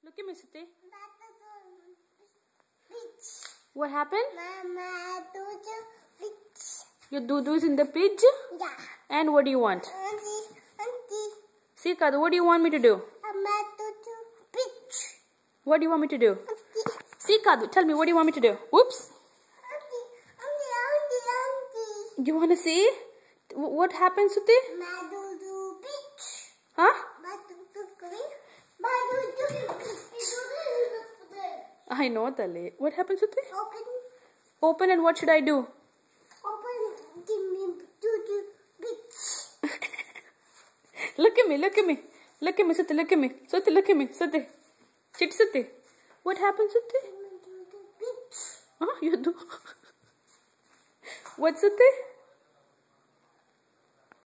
Look at me, Suti. What happened? Your doo-doo is in the pitch? Yeah. And what do you want? Auntie. See, Kadu, what do you want me to do? What do you want me to do? See, Kadu, tell me, what do you want me to do? Whoops. Auntie. You want to see? What happened, Suti? Huh? I know, Tali. What happened, Suti? Open, and what should I do? Give me Look at me, look at me. Look at me, Suti, look at me. Suti, look at me, Suti. Chit, Suti. What happened, Suti? Huh? You do? What, Suti?